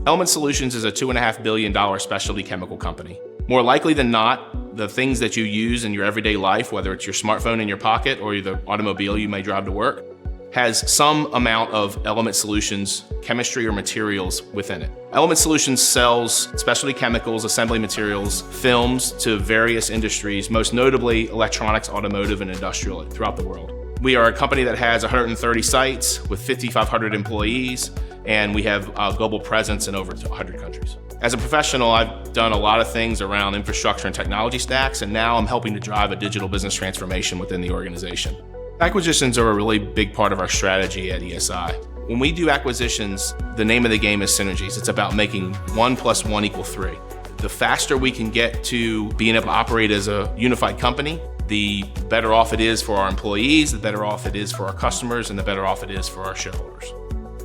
Element Solutions is a $2.5 billion specialty chemical company. More likely than not, the things that you use in your everyday life, whether it's your smartphone in your pocket or the automobile you may drive to work, has some amount of Element Solutions chemistry or materials within it. Element Solutions sells specialty chemicals, assembly materials, films to various industries, most notably electronics, automotive, and industrial throughout the world. We are a company that has 130 sites with 5,500 employees, and we have a global presence in over 100 countries. As a professional, I've done a lot of things around infrastructure and technology stacks, and now I'm helping to drive a digital business transformation within the organization. Acquisitions are a really big part of our strategy at ESI. When we do acquisitions, the name of the game is synergies. It's about making 1 + 1 = 3. The faster we can get to being able to operate as a unified company, the better off it is for our employees, the better off it is for our customers, and the better off it is for our shareholders.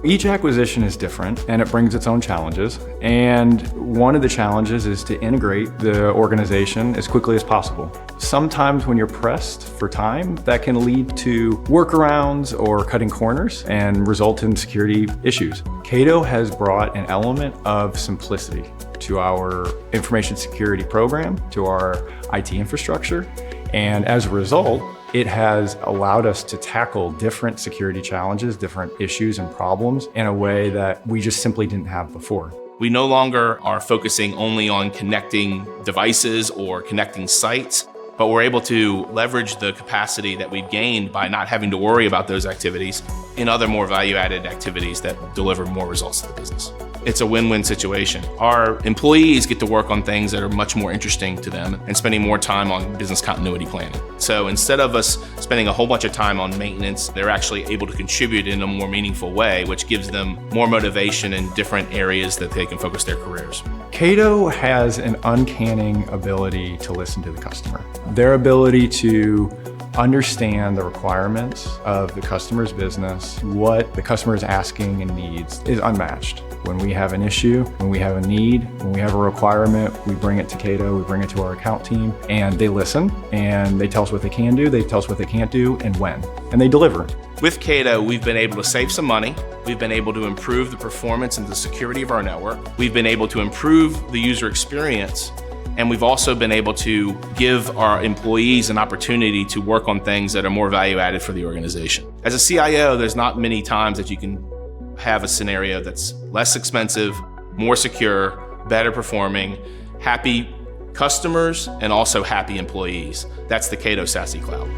Each acquisition is different and it brings its own challenges. And one of the challenges is to integrate the organization as quickly as possible. Sometimes when you're pressed for time, that can lead to workarounds or cutting corners and result in security issues. Cato has brought an element of simplicity to our information security program, to our IT infrastructure. And as a result, it has allowed us to tackle different security challenges, different issues and problems in a way that we just simply didn't have before. We no longer are focusing only on connecting devices or connecting sites, but we're able to leverage the capacity that we've gained by not having to worry about those activities in other more value-added activities that deliver more results to the business. It's a win-win situation. Our employees get to work on things that are much more interesting to them and spending more time on business continuity planning. So instead of us spending a whole bunch of time on maintenance, they're actually able to contribute in a more meaningful way, which gives them more motivation in different areas that they can focus their careers. Cato has an uncanny ability to listen to the customer. Their ability to understand the requirements of the customer's business, what the customer is asking and needs, is unmatched. When we have an issue, when we have a need, when we have a requirement, we bring it to Cato, we bring it to our account team, and they listen, and they tell us what they can do, they tell us what they can't do, and when, and they deliver. With Cato, we've been able to save some money. We've been able to improve the performance and the security of our network. We've been able to improve the user experience. And we've also been able to give our employees an opportunity to work on things that are more value added for the organization. As a CIO, there's not many times that you can have a scenario that's less expensive, more secure, better performing, happy customers, and also happy employees. That's the Cato SASE Cloud.